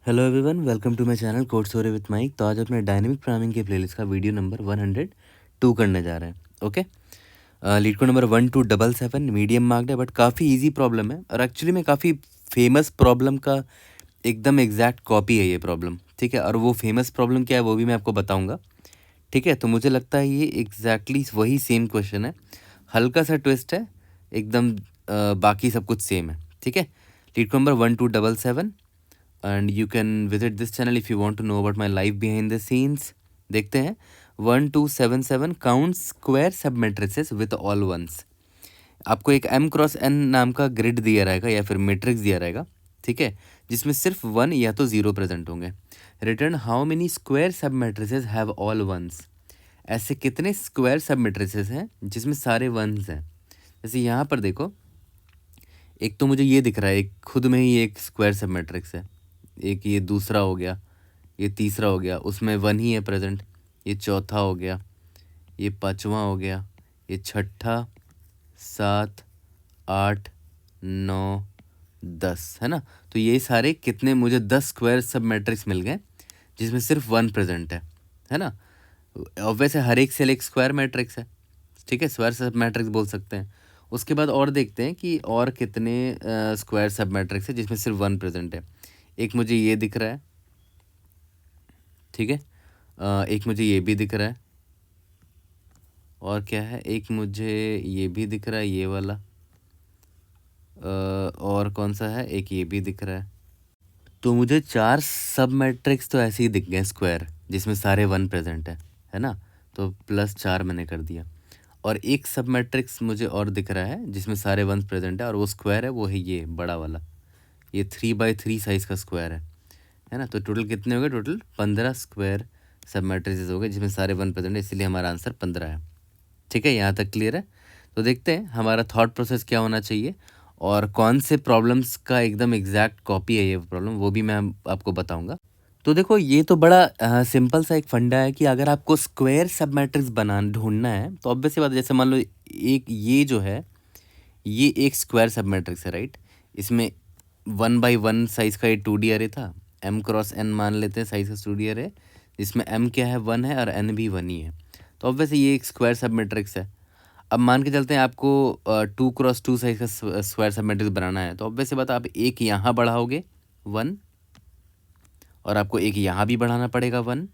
Hello everyone, welcome to my channel code story with Mike. तो आज अपने dynamic programming के प्लेलिस्ट का वीडियो नंबर 102 करने जा रहे हैं। Okay, LeetCode number 1277 medium marked है, बट काफ़ी इजी प्रॉब्लम है और एक्चुअली में काफ़ी फेमस प्रॉब्लम का एकदम एग्जैक्ट कॉपी है ये प्रॉब्लम। ठीक है, और वो फेमस प्रॉब्लम क्या है वो भी मैं आपको बताऊँगा। ठीक है, तो मुझे लगता है ये एग्जैक्टली वही सेम क्वेश्चन है, हल्का सा ट्विस्ट है एकदम, बाकी सब कुछ सेम है। ठीक है, leet code number 1277 and you can visit this channel if you want to know about my life behind the scenes। देखते हैं 1277 count square sub matrices with all once. आपको एक m क्रॉस n नाम का grid दिया रहेगा या फिर मैट्रिक्स दिया रहेगा। ठीक है, जिसमें सिर्फ 1 या तो 0 प्रेजेंट होंगे। Return how many square sub matrices have all once. ऐसे कितने स्क्वायर सब मैट्रिसेस हैं जिसमें सारे वंस हैं। जैसे यहाँ पर देखो, एक तो मुझे ये दिख रहा है, एक खुद में ही एक स्क्वायर सब मैट्रिक्स है, एक ये दूसरा हो गया, ये तीसरा हो गया, उसमें 1 ही है प्रेजेंट, ये चौथा हो गया, ये पांचवा हो गया, ये छठा, 7, 8, 9, 10 है ना। तो ये सारे कितने, मुझे 10 स्क्वायर सब मैट्रिक्स मिल गए जिसमें सिर्फ 1 प्रेजेंट है ना। वैसे हर एक सेल एक स्क्वायर मैट्रिक्स है। ठीक है, स्क्वायर सब मैट्रिक्स बोल सकते हैं। उसके बाद और देखते हैं कि और कितने स्क्वायर सब मैट्रिक्स है जिसमें सिर्फ 1 प्रेजेंट है। एक मुझे ये दिख रहा है, ठीक है, एक मुझे ये भी दिख रहा है, और क्या है, एक मुझे ये भी दिख रहा है, ये वाला, और कौन सा है, एक ये भी दिख रहा है। तो मुझे 4 सब मैट्रिक्स तो ऐसे ही दिख गए स्क्वायर जिसमें सारे 1 प्रेजेंट है ना। तो +4 मैंने कर दिया। और एक सब मैट्रिक्स मुझे और दिख रहा है जिसमें सारे 1 प्रेजेंट है और वो स्क्वायर है, वो है ये बड़ा वाला, ये 3x3 साइज़ का स्क्वायर है ना। तो टोटल कितने हो गए, टोटल 15 स्क्वायर सब मैट्रिसेस हो गए जिसमें सारे 1 प्रेजेंट है, इसलिए हमारा आंसर 15 है। ठीक है, यहाँ तक क्लियर है। तो देखते हैं हमारा थॉट प्रोसेस क्या होना चाहिए और कौन से प्रॉब्लम्स का एकदम एग्जैक्ट कॉपी है ये प्रॉब्लम, वो भी मैं आपको बताऊंगा। तो देखो, ये तो बड़ा सिंपल सा एक फंडा है कि अगर आपको स्क्वायर सब मैट्रिक्स ढूंढना है तो ऑब्वियस सी बात है, जैसे मान लो एक ये जो है, ये एक स्क्वायर सब मैट्रिक्स है, राइट। इसमें 1x1 साइज़ का ये 2D अरे था, m क्रॉस n मान लेते हैं साइज़ का 2D अरे, जिसमें m क्या है, 1 है, और n भी 1 ही है। तो ऑब्वियसली ये एक स्क्वायर सब मैट्रिक्स है। अब मान के चलते हैं आपको 2x2 साइज़ का स्क्वायर सब मैट्रिक्स बनाना है, तो ऑब्वियस सी बात है, आप एक यहाँ बढ़ाओगे 1, और आपको एक यहाँ भी बढ़ाना पड़ेगा 1,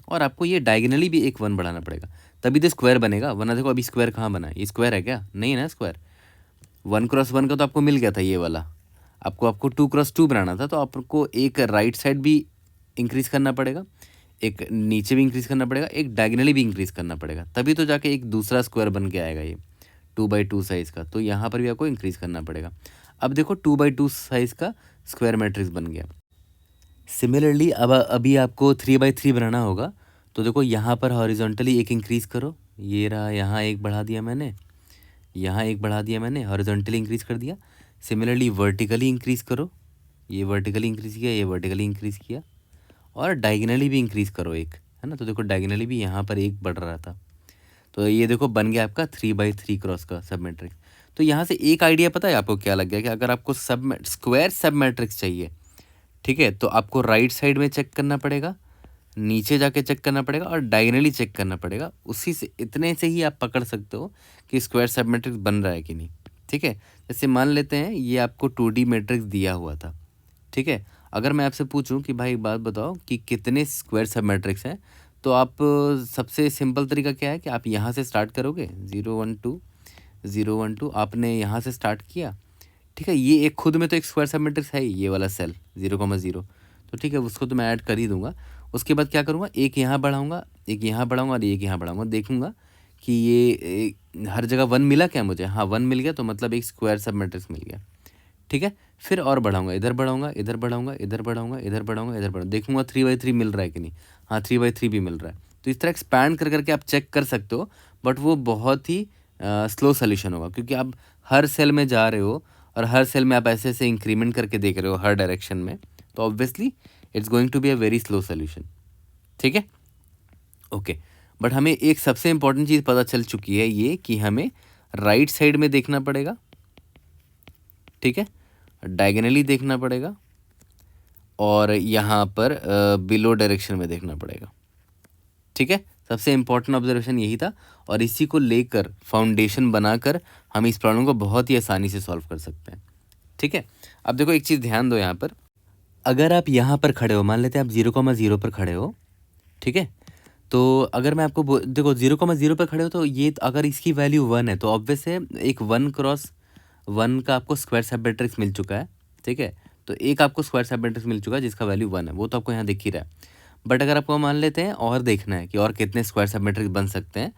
और आपको ये डायगनली भी एक 1 बढ़ाना पड़ेगा, तभी तो स्क्वायर बनेगा। वरना देखो अभी स्क्वायर कहाँ बना है, ये स्क्वायर है क्या, नहीं है ना स्क्वायर। 1x1 का तो आपको मिल गया था ये वाला, आपको 2x2 बनाना था, तो आपको एक राइट साइड भी इंक्रीज़ करना पड़ेगा, एक नीचे भी इंक्रीज़ करना पड़ेगा, एक डायगनली भी इंक्रीज़ करना पड़ेगा, तभी तो जाके एक दूसरा स्क्वायर बन के आएगा ये 2x2 साइज़ का। तो यहाँ पर भी आपको इंक्रीज़ करना पड़ेगा। अब देखो 2x2 साइज़ का स्क्वायर मैट्रिक्स बन गया। सिमिलरली अब अभी आपको 3x3 बनाना होगा। तो देखो यहाँ पर हॉरिजॉन्टली एक इंक्रीज़ करो, ये रहा, यहाँ एक बढ़ा दिया मैंने, यहाँ एक बढ़ा दिया मैंने, हॉरिजॉन्टली इंक्रीज़ कर दिया। सिमिलरली वर्टिकली इंक्रीज़ करो, ये वर्टिकली इंक्रीज़ किया, ये वर्टिकली इंक्रीज़ किया, और डायगनली भी इंक्रीज़ करो एक, है ना। तो देखो डायगनली भी यहाँ पर एक बढ़ रहा था, तो ये देखो बन गया आपका 3x3 क्रॉस का सब मैट्रिक्स। तो यहाँ से एक आइडिया पता है आपको क्या लग गया, कि अगर आपको स्क्वायर सब मैट्रिक्स चाहिए, ठीक है, तो आपको राइट साइड में चेक करना पड़ेगा, नीचे जाके चेक करना पड़ेगा, और डायगनली चेक करना पड़ेगा। उसी से, इतने से ही आप पकड़ सकते हो कि स्क्वायर सब मैट्रिक्स बन रहा है कि नहीं। ठीक है, जैसे मान लेते हैं ये आपको 2D मैट्रिक्स दिया हुआ था। ठीक है, अगर मैं आपसे पूछूं कि भाई एक बात बताओ कि कितने स्क्वायर सब मैट्रिक्स हैं, तो आप सबसे सिंपल तरीका क्या है कि आप यहाँ से स्टार्ट करोगे, 0 1 2 0 1 2, आपने यहाँ से स्टार्ट किया। ठीक है, ये एक खुद में तो एक स्क्वायर सब मैट्रिक्स है ही, ये वाला सेल 0,0, तो ठीक है, उसको तो मैं ऐड कर ही दूंगा। उसके बाद क्या करूँगा, एक यहाँ बढ़ाऊँगा, एक यहाँ बढ़ाऊँगा, और एक यहाँ बढ़ाऊँगा, देखूँगा कि ये हर जगह 1 मिला क्या मुझे, हाँ 1 मिल गया, तो मतलब एक स्क्वायर सब मैट्रिक्स मिल गया। ठीक है, फिर और बढ़ाऊंगा, इधर बढ़ाऊंगा, इधर बढ़ाऊंगा, इधर बढ़ाऊंगा, इधर बढ़ाऊंगा, इधर बढ़ाऊंगा, देखूंगा 3x3 मिल रहा है कि नहीं, हाँ 3x3 भी मिल रहा है। तो इस तरह एक्सपैंड कर करके आप चेक कर सकते हो, बट वो बहुत ही स्लो सोल्यूशन होगा, क्योंकि आप हर सेल में जा रहे हो और हर सेल में आप ऐसे ऐसे इंक्रीमेंट करके देख रहे हो हर डायरेक्शन में, तो obviously it's going to be a very slow solution. ठीक है, ओके, बट हमें एक सबसे इंपॉर्टेंट चीज़ पता चल चुकी है, ये कि हमें राइट साइड में देखना पड़ेगा, ठीक है, डायगनली देखना पड़ेगा, और यहाँ पर बिलो डायरेक्शन में देखना पड़ेगा। ठीक है, सबसे इम्पोर्टेंट ऑब्जर्वेशन यही था, और इसी को लेकर फाउंडेशन बनाकर हम इस प्रॉब्लम को बहुत ही आसानी से सॉल्व कर सकते हैं। ठीक है, अब देखो एक चीज़ ध्यान दो यहाँ पर, अगर आप यहाँ पर खड़े हो, मान लेते हैं आप 0,0 पर खड़े हो, ठीक है, तो अगर मैं आपको देखो 0,0 पर खड़े हो, तो ये अगर इसकी वैल्यू 1 है तो ऑब्वियस है एक 1x1 का आपको स्क्वायर सब मैट्रिक्स मिल चुका है। ठीक है, तो एक आपको स्क्वायर सब मैट्रिक्स मिल चुका है जिसका वैल्यू 1 है, वो तो आपको यहाँ दिख ही रहा है। बट अगर आपको मान लेते हैं और देखना है कि और कितने स्क्वायर सब मैट्रिक्स बन सकते हैं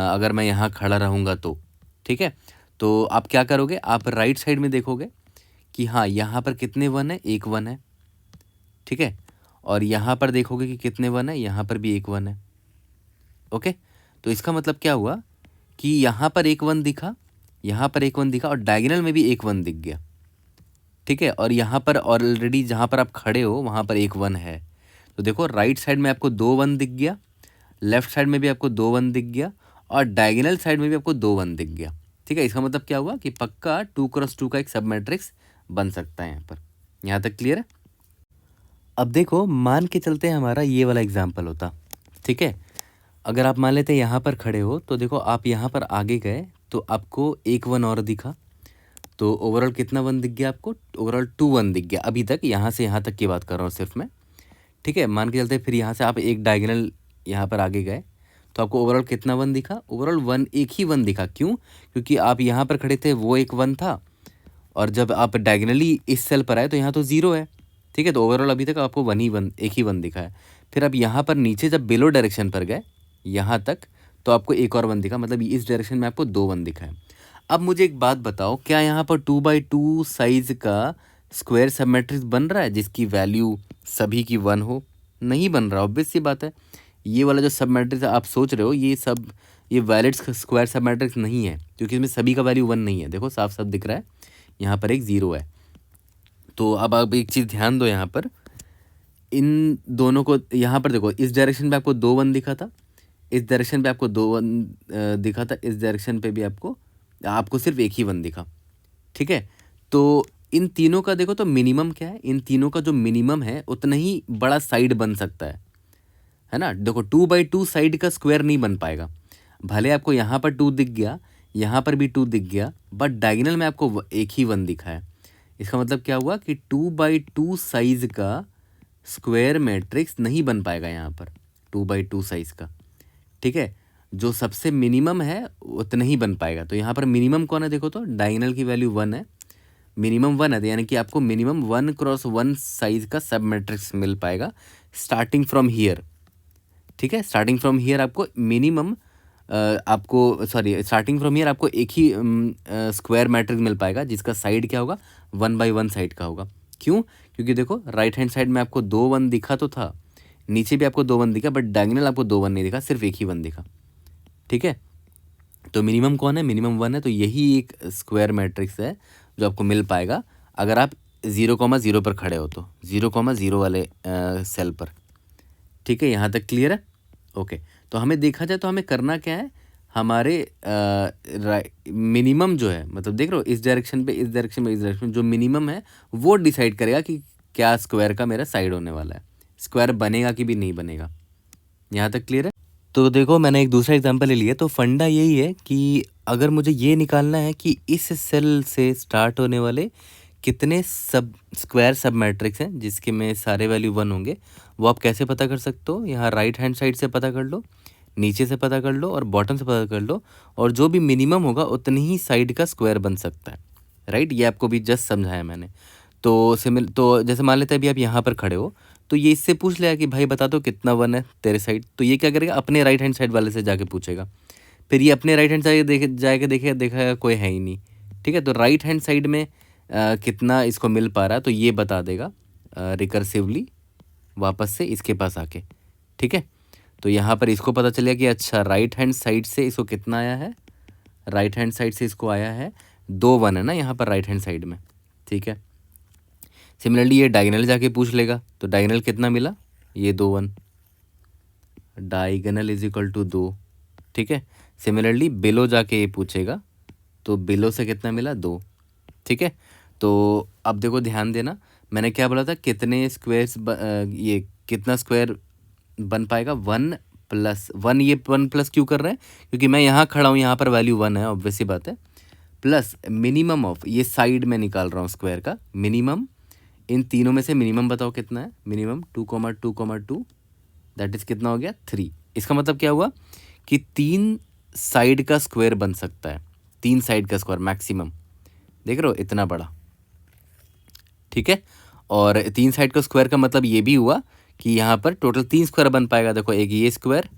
अगर मैं यहाँ खड़ा रहूँगा तो, ठीक है, तो आप क्या करोगे, आप राइट साइड में देखोगे कि हाँ यहाँ पर कितने 1 है, एक 1 है। ठीक है, और यहाँ पर देखोगे कि कितने 1 है, यहाँ पर भी एक 1 है। ओके, तो इसका मतलब क्या हुआ कि यहाँ पर एक 1 दिखा, यहाँ पर एक 1 दिखा, और डायगोनल में भी एक 1 दिख गया। ठीक है, और यहाँ पर ऑलरेडी जहाँ पर आप खड़े हो वहाँ पर एक 1 है। तो देखो राइट साइड में आपको 2 1 दिख गया, लेफ्ट साइड में भी आपको 2 1 दिख गया, और डायगोनल साइड में भी आपको 2 1 दिख गया। ठीक है, इसका मतलब क्या हुआ कि पक्का 2x2 का एक सब मैट्रिक्स बन सकता है यहाँ पर। यहाँ तक क्लियर है? अब देखो मान के चलते हैं हमारा ये वाला एग्जाम्पल होता, ठीक है, अगर आप मान लेते हैं यहाँ पर खड़े हो, तो देखो आप यहाँ पर आगे गए तो आपको एक 1 और दिखा, तो ओवरऑल कितना 1 दिख गया आपको, ओवरऑल 2 1 दिख गया अभी तक, यहाँ से यहाँ तक की बात कर रहा हूँ सिर्फ मैं। ठीक है, मान के चलते फिर यहाँ से आप एक डायगोनल यहाँ पर आगे गए तो आपको ओवरऑल कितना 1 दिखा, ओवरऑल 1, एक ही 1 दिखा। क्यों? क्योंकि आप यहाँ पर खड़े थे वो एक 1 था, और जब आप डायगोनली इस सेल पर आए तो यहाँ तो 0 है। ठीक है, तो ओवरऑल अभी तक आपको 1 एक ही 1 दिखा है। फिर आप यहाँ पर नीचे जब बिलो डायरेक्शन पर गए यहाँ तक, तो आपको एक और 1 दिखा, मतलब इस डायरेक्शन में आपको 2 1 दिखा है। अब मुझे एक बात बताओ, क्या यहाँ पर 2x2 साइज का स्क्वायर सब मैट्रिक्स बन रहा है जिसकी वैल्यू सभी की 1 हो? नहीं बन रहा, ऑब्वियस सी बात है। ये वाला जो सब मैट्रिक्स आप सोच रहे हो ये वैलिड स्क्वायर सब मैट्रिक्स नहीं है, क्योंकि इसमें सभी का वैल्यू 1 नहीं है। देखो साफ साफ दिख रहा है, यहाँ पर एक 0 है। तो अब आप एक चीज़ ध्यान दो, यहाँ पर इन दोनों को, यहाँ पर देखो इस डायरेक्शन में आपको 2 1 दिखा था, इस डायरेक्शन पे आपको 2 1 दिखा था, इस डायरेक्शन पे भी आपको सिर्फ एक ही 1 दिखा। ठीक है, तो इन तीनों का देखो तो मिनिमम क्या है, इन तीनों का जो मिनिमम है उतना ही बड़ा साइड बन सकता है ना। देखो 2x2 साइड का स्क्वायर नहीं बन पाएगा, भले आपको यहाँ पर 2 दिख गया, यहाँ पर भी 2 दिख गया, बट डायगोनल में आपको एक ही 1 दिखा है। इसका मतलब क्या हुआ कि 2x2 साइज का स्क्वायर मैट्रिक्स नहीं बन पाएगा यहाँ पर, 2x2 साइज का। ठीक है, जो सबसे मिनिमम है उतना ही बन पाएगा। तो यहाँ पर मिनिमम कौन है, देखो तो डायगोनल की वैल्यू 1 है, मिनिमम 1 है, यानी कि आपको मिनिमम 1x1 साइज का सब मैट्रिक्स मिल पाएगा स्टार्टिंग फ्रॉम हियर। ठीक है, स्टार्टिंग फ्रॉम हियर आपको मिनिमम स्टार्टिंग फ्रॉम हियर आपको एक ही स्क्वायर मैट्रिक्स मिल पाएगा जिसका साइड क्या होगा, 1x1 साइड का होगा। क्यों? क्योंकि देखो राइट हैंड साइड में आपको 2 1 दिखा तो था, नीचे भी आपको 2 1 दिखा, बट डायगोनल आपको 2 1 नहीं दिखा, सिर्फ एक ही 1 दिखा। ठीक है, तो मिनिमम कौन है, मिनिमम 1 है, तो यही एक स्क्वायर मैट्रिक्स है जो आपको मिल पाएगा अगर आप 0,0 पर खड़े हो, तो 0,0 वाले सेल पर। ठीक है, यहाँ तक क्लियर है? ओके, तो हमें देखा जाए तो हमें करना क्या है, हमारे मिनिमम जो है, मतलब देख रहे हो इस डायरेक्शन पे, इस डायरेक्शन में, इस डायरेक्शन में जो मिनिमम है वो डिसाइड करेगा कि क्या स्क्वायर का मेरा साइड होने वाला है, स्क्वायर बनेगा कि भी नहीं बनेगा। यहाँ तक क्लियर है? तो देखो मैंने एक दूसरा एग्जांपल ले लिया, तो फंडा यही है कि अगर मुझे ये निकालना है कि इस सेल से स्टार्ट होने वाले कितने स्क्वायर सब मैट्रिक्स हैं जिसके में सारे वैल्यू 1 होंगे, वो आप कैसे पता कर सकते हो, यहाँ राइट हैंड साइड से पता कर लो, नीचे से पता कर लो, और बॉटम से पता कर लो, और जो भी मिनिमम होगा उतनी ही साइड का स्क्वायर बन सकता है। राइट, ये आपको भी जस्ट समझाया मैंने। तो जैसे मान लेते हैं अभी आप यहाँ पर खड़े हो, तो ये इससे पूछ लिया कि भाई बता दो कितना 1 है तेरे साइड, तो ये क्या करेगा, अपने राइट हैंड साइड वाले से जाके पूछेगा। फिर ये अपने राइट हैंड साइड जाके देखा कोई है ही नहीं। ठीक है, तो राइट हैंड साइड में कितना इसको मिल पा रहा है तो ये बता देगा रिकर्सिवली वापस से इसके पास आके। ठीक है, तो यहाँ पर इसको पता चलेगा कि अच्छा राइट हैंड साइड से इसको कितना आया है, राइट हैंड साइड से इसको आया है 2 1 है ना यहाँ पर राइट हैंड साइड में। ठीक है, सिमिलरली ये डायगोनल जाके पूछ लेगा, तो डायगोनल कितना मिला, ये 2 1, डायगोनल इज इक्वल टू 2। ठीक है, सिमिलरली बिलो जाके ये पूछेगा, तो बिलो से कितना मिला, 2। ठीक है, तो अब देखो ध्यान देना, मैंने क्या बोला था, कितने स्क्वायर्स ये कितना स्क्वायर बन पाएगा, 1+1। ये 1+ क्यों कर रहे हैं, क्योंकि मैं यहाँ खड़ा हूँ, यहाँ पर वैल्यू 1 है, ऑब्वियस सी बात है। प्लस मिनिमम ऑफ, ये साइड में निकाल रहा हूँ स्क्वायर का मिनिमम, इन तीनों में से मिनिमम बताओ कितना है, मिनिमम 2,2,2, दैट इज कितना हो गया 3। इसका मतलब क्या हुआ कि 3 साइड का स्क्वायर बन सकता है, 3 साइड का स्क्वायर मैक्सिमम, देख रहे हो इतना बड़ा, ठीक है। और 3 साइड का स्क्वायर का मतलब ये भी हुआ कि यहाँ पर टोटल 3 स्क्वायर बन पाएगा। देखो एक ये स्क्वायर,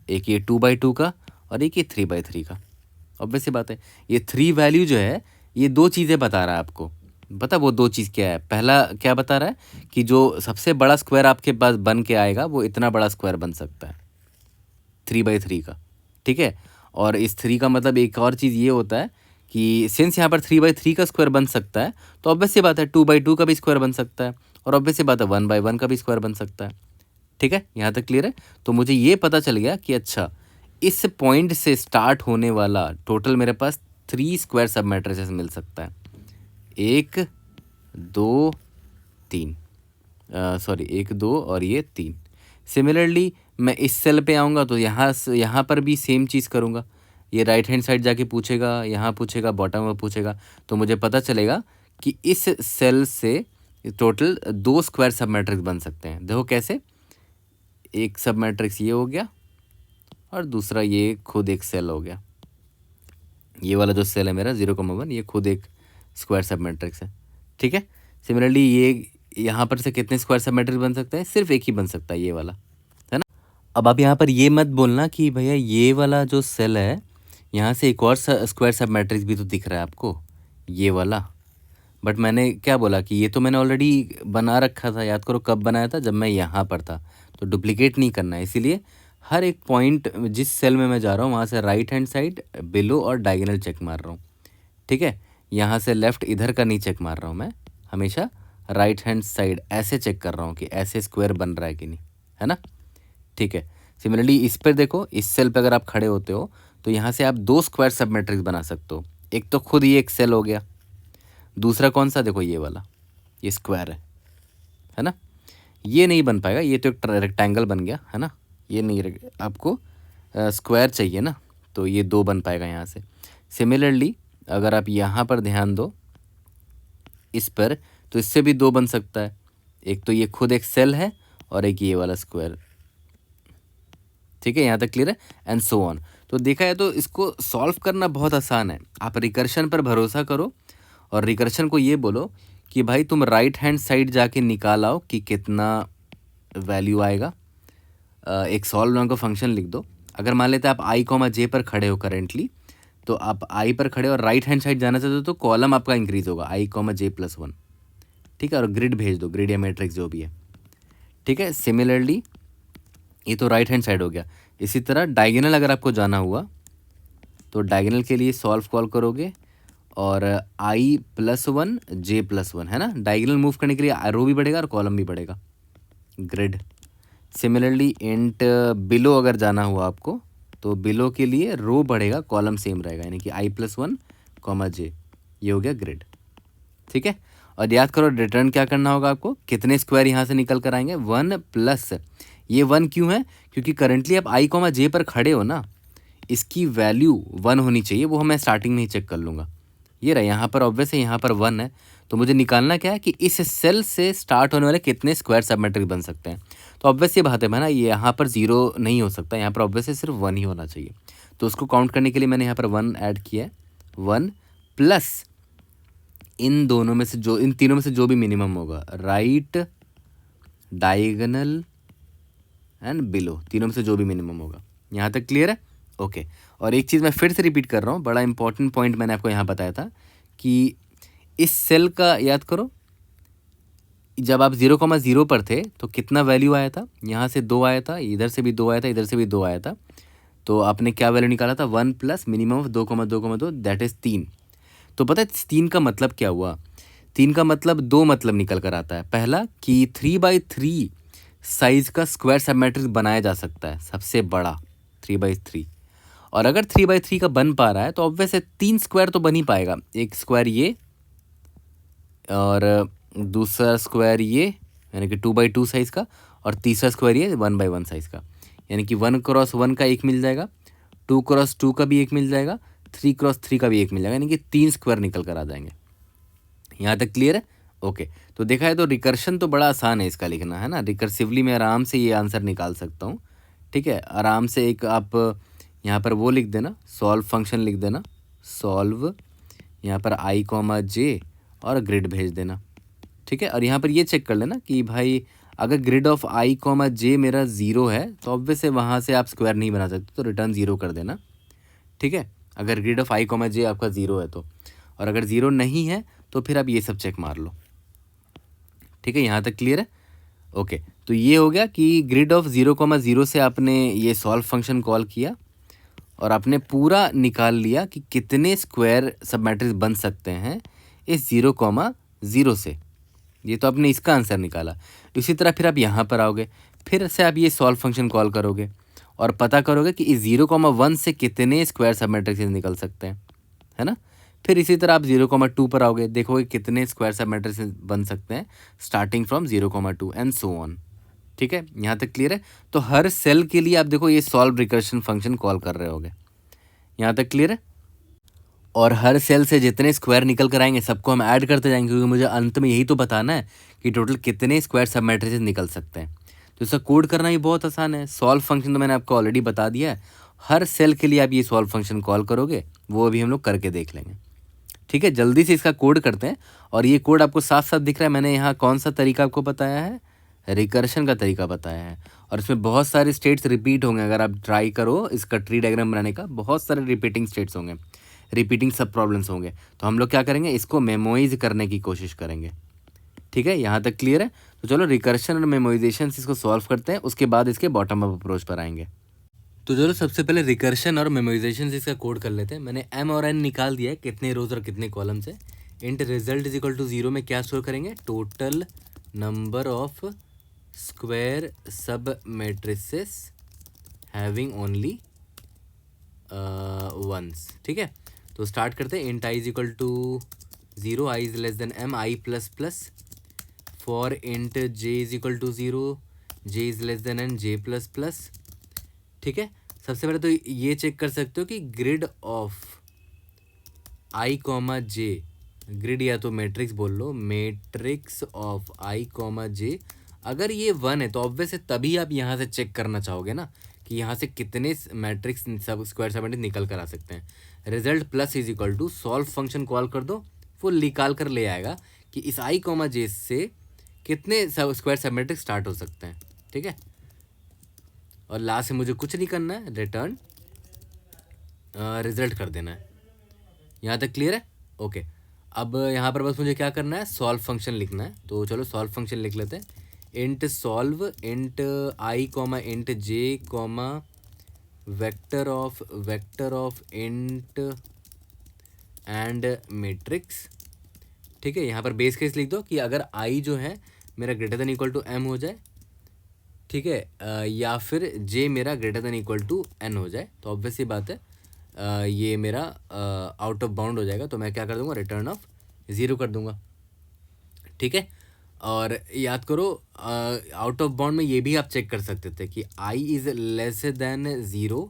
एक ये 2/2 का, और एक ये 3/3 का। ऑब्वियस सी बात है, ये 3 वैल्यू जो है ये 2 चीज़ें बता रहा है आपको। पता वो 2 चीज़ क्या है, पहला क्या बता रहा है कि जो सबसे बड़ा स्क्वायर आपके पास बन के आएगा वो इतना बड़ा स्क्वायर बन सकता है 3/3 का, ठीक है। और इस 3 का मतलब एक और चीज़ ये होता है कि सिंस यहाँ पर 3/3 का स्क्वायर बन सकता है, तो ऑब्वियस सी बात है 2/2 का भी स्क्वायर बन सकता है, और ऑब्वियस सी बात है 1/1 का भी स्क्वायर बन सकता है, ठीक है। यहाँ तक क्लियर है। तो मुझे ये पता चल गया कि अच्छा इस पॉइंट से स्टार्ट होने वाला टोटल मेरे पास 3 स्क्वायर सब मैट्रिसेस मिल सकता है, 1 2 3, सॉरी 1 2 और ये 3। सिमिलरली मैं इस सेल पे आऊँगा तो यहाँ पर भी सेम चीज़ करूँगा, ये राइट हैंड साइड जाके पूछेगा, यहाँ पूछेगा, बॉटम में पूछेगा, तो मुझे पता चलेगा कि इस सेल से टोटल 2 स्क्वायर सब मैट्रिक्स बन सकते हैं। देखो कैसे, एक सब मैट्रिक्स ये हो गया और दूसरा ये खुद एक सेल हो गया। ये वाला जो सेल है मेरा 0,1, ये खुद एक स्क्वायर सब मैट्रिक्स है, ठीक है। सिमिलरली ये यहाँ पर से कितने स्क्वायर सब मैट्रिक्स बन सकते हैं, सिर्फ एक ही बन सकता है, ये वाला, है ना। अब आप यहाँ पर ये मत बोलना कि भैया ये वाला जो सेल है यहाँ से एक और स्क्वायर सब मैट्रिक्स भी तो दिख रहा है आपको, ये वाला। बट मैंने क्या बोला कि ये तो मैंने ऑलरेडी बना रखा था, याद करो कब बनाया था, जब मैं यहाँ पर था। तो डुप्लीकेट नहीं करना है, इसीलिए हर एक पॉइंट जिस सेल में मैं जा रहा हूँ वहाँ से राइट हैंड साइड बिलो और डायगोनल चेक मार रहा हूँ, ठीक है। यहाँ से लेफ़्ट इधर का नहीं चेक मार रहा हूँ, मैं हमेशा राइट हैंड साइड ऐसे चेक कर रहा हूँ कि ऐसे स्क्वायर बन रहा है कि नहीं, है ना, ठीक है। सिमिलरली इस पर देखो, इस सेल पर अगर आप खड़े होते हो तो यहाँ से आप 2 स्क्वायर सब मैट्रिक्स बना सकते हो। एक तो खुद ये एक सेल हो गया, दूसरा कौन सा, देखो ये वाला, ये स्क्वायर है ना। ये नहीं बन पाएगा, ये तो एक रेक्टेंगल बन गया, है ना। ये नहीं, आपको स्क्वायर चाहिए ना, तो ये 2 बन पाएगा यहाँ से। सिमिलरली अगर आप यहाँ पर ध्यान दो इस पर, तो इससे भी 2 बन सकता है, एक तो ये खुद एक सेल है और एक ये वाला स्क्वायर, ठीक है। यहाँ तक क्लियर है, एंड सो ऑन। तो देखा है तो इसको सॉल्व करना बहुत आसान है, आप रिकर्शन पर भरोसा करो और रिकर्शन को ये बोलो कि भाई तुम राइट हैंड साइड जाके निकाल आओ कि कितना वैल्यू आएगा। एक सॉल्व नाम का फंक्शन लिख दो। अगर मान लेते हैं आप i, j पर खड़े हो करेंटली, तो आप i पर खड़े और राइट हैंड साइड जाना चाहते हो तो कॉलम आपका इंक्रीज होगा i, j+1, ठीक है। और ग्रिड भेज दो, ग्रिड या मैट्रिक्स जो भी है, ठीक है। सिमिलरली ये तो राइट हैंड साइड हो गया। इसी तरह डायगोनल अगर आपको जाना हुआ तो डायगोनल के लिए सॉल्व कॉल करोगे और i+1 j+1, है ना। डायगोनल मूव करने के लिए रो भी बढ़ेगा और कॉलम भी बढ़ेगा, ग्रिड। सिमिलरली इंट बिलो अगर जाना हुआ आपको तो बिलो के लिए रो बढ़ेगा, कॉलम सेम रहेगा, यानी कि i+1, j, ये हो गया ग्रिड, ठीक है। और याद करो रिटर्न क्या करना होगा आपको, कितने स्क्वायर यहाँ से निकल कर आएंगे, 1 प्लस ये 1 क्यों है, क्योंकि करंटली आप i, j पर खड़े हो ना, इसकी वैल्यू 1 होनी चाहिए, वो मैं स्टार्टिंग में ही चेक कर लूँगा। ये रहा, यहाँ पर ऑब्वियस है, यहाँ पर 1 है, तो मुझे निकालना क्या है कि इस सेल से स्टार्ट होने वाले कितने स्क्वायर सब मैट्रिक्स बन सकते हैं। तो ऑब्वियस ये बात है ना, ये यहाँ पर 0 नहीं हो सकता, यहाँ पर ऑब्वियसली सिर्फ 1 ही होना चाहिए। तो उसको काउंट करने के लिए मैंने यहाँ पर 1 ऐड किया है, 1 प्लस इन दोनों में से जो, इन तीनों में से जो भी मिनिमम होगा, राइट, डायगोनल एंड बिलो, तीनों में से जो भी मिनिमम होगा। यहाँ तक क्लियर है, ओके। और एक चीज़ मैं फिर से रिपीट कर रहा हूँ, बड़ा इंपॉर्टेंट पॉइंट मैंने आपको यहाँ बताया था कि इस सेल का याद करो, जब आप 0,0 पर थे तो कितना वैल्यू आया था, यहाँ से 2 आया था, इधर से भी 2 आया था, इधर से भी 2 आया था, तो आपने क्या वैल्यू निकाला था, 1 plus minimum of 2,2,2, that is 3। तो पता है 3 का मतलब क्या हुआ, 3 का मतलब 2 मतलब निकल कर आता है। पहला कि 3/3 साइज का स्क्वायर सब मैट्रिक्स बनाया जा सकता है, सबसे बड़ा 3/3। और अगर 3/3 का बन पा रहा है तो ऑब्वियस है 3 स्क्वायर तो बन ही पाएगा, एक स्क्वायर ये और दूसरा स्क्वायर ये यानी कि 2x2 साइज़ का, और तीसरा स्क्वायर ये 1x1 साइज़ का, यानी कि 1x1 का एक मिल जाएगा, 2x2 का भी एक मिल जाएगा, 3x3 का भी एक मिल जाएगा, यानी कि 3 स्क्वायर निकल कर आ जाएंगे। यहाँ तक क्लियर है? ओके। तो देखा है तो रिकर्शन तो बड़ा आसान है इसका लिखना, है ना। रिकर्सिवली मैं आराम से ये आंसर निकाल सकता हूँ। ठीक है, आराम से एक आप यहाँ पर वो लिख देना, सॉल्व फंक्शन लिख देना, सॉल्व यहाँ पर i, और ग्रिड भेज देना। ठीक है, और यहाँ पर ये चेक कर लेना कि भाई अगर ग्रिड ऑफ i, मेरा 0 है तो ऑब्वियस है वहाँ से आप स्क्वायर नहीं बना सकते, तो रिटर्न 0 कर देना। ठीक है, अगर ग्रिड ऑफ i, आपका 0 है तो, और अगर 0 नहीं है तो फिर आप ये सब चेक मार लो। ठीक है, यहाँ तक क्लियर है? ओके। तो ये हो गया कि ग्रिड ऑफ 0, से आपने ये सॉल्व फंक्शन कॉल किया और आपने पूरा निकाल लिया कि कितने स्क्वायर सब मैट्रिक्स बन सकते हैं इस 0, से। ये तो आपने इसका आंसर निकाला। इसी तरह फिर आप यहाँ पर आओगे, फिर से आप ये सॉल्व फंक्शन कॉल करोगे और पता करोगे कि इस 0, से कितने स्क्वायर सब मैट्रिक्स निकल सकते हैं, है ना। फिर इसी तरह आप 0, 2 पर आओगे, देखोगे कितने स्क्वायर सब मैट्रिक्स बन सकते हैं starting from 0, 2 and so on. ठीक है, यहाँ तक क्लियर है? तो हर सेल के लिए आप देखो ये सॉल्व रिकर्शन फंक्शन कॉल कर रहे होगे। यहाँ तक क्लियर है? और हर सेल से जितने स्क्वायर निकल कर आएंगे सबको हम ऐड करते जाएंगे, क्योंकि मुझे अंत में यही तो बताना है कि टोटल कितने स्क्वायर सब मैट्रिसेस निकल सकते हैं। तो इसका कोड करना ही बहुत आसान है। सॉल्व फंक्शन तो मैंने आपको ऑलरेडी बता दिया है। हर सेल के लिए आप ये सॉल्व फंक्शन कॉल करोगे, वो अभी हम लोग करके देख लेंगे। ठीक है, जल्दी से इसका कोड करते हैं। और ये कोड आपको साफ साफ दिख रहा है, मैंने यहाँ कौन सा तरीका आपको बताया है, रिकर्शन का तरीका बताया है। और इसमें बहुत सारे स्टेट्स रिपीट होंगे। अगर आप ट्राई करो इसका ट्री डायग्राम बनाने का, बहुत सारे रिपीटिंग स्टेट्स होंगे, रिपीटिंग सब प्रॉब्लम्स होंगे। तो हम लोग क्या करेंगे, इसको मेमोराइज करने की कोशिश करेंगे। ठीक है, यहाँ तक क्लियर है? तो चलो रिकर्शन और मेमोराइजेशन इसको सॉल्व करते हैं, उसके बाद इसके बॉटम अप अप्रोच पर आएंगे। तो चलो सबसे पहले रिकर्शन और मेमोराइजेशन इसका कोड कर लेते हैं। मैंने m और n निकाल दिया है, कितने रोज और कितने कॉलम्स है। Int result is equal to 0 में क्या स्टोर करेंगे, total number of square sub matrices having only ones. ठीक है, तो स्टार्ट करते हैं। Int i is equal to 0, i is less than m, i plus plus. For int j is equal to 0, j is less than n, j plus plus. ठीक है, सबसे पहले तो ये चेक कर सकते हो कि grid of i, j, grid या तो मैट्रिक्स बोल लो, मैट्रिक्स ऑफ i, j, अगर ये 1 है तो ऑब्वियस है तभी आप यहाँ से चेक करना चाहोगे ना कि यहाँ से कितने मैट्रिक्स सब स्क्वायर सब मैट्रिक्स निकल कर आ सकते हैं। Result plus is equal to solve function call कर दो, वो निकाल कर ले आएगा कि इस i, j से कितने सब स्क्वायर सब मैट्रिक्स स्टार्ट हो सकते हैं। ठीक है, और लास्ट में मुझे कुछ नहीं करना है, रिटर्न रिजल्ट कर देना है। यहाँ तक क्लियर है? ओके। अब यहाँ पर बस मुझे क्या करना है, सॉल्व फंक्शन लिखना है। तो चलो सॉल्व फंक्शन लिख लेते हैं। Int solve int i, int j, vector of int and matrix. ठीक है, यहाँ पर बेस केस लिख दो कि अगर i जो है मेरा greater than equal to m हो जाए, ठीक है, या फिर j मेरा greater than equal to n हो जाए, तो ऑब्वियस सी बात है ये मेरा आउट ऑफ बाउंड हो जाएगा। तो मैं क्या कर दूंगा, रिटर्न ऑफ 0 कर दूंगा। ठीक है, और याद करो आउट ऑफ बाउंड में ये भी आप चेक कर सकते थे कि i इज़ लेस देन 0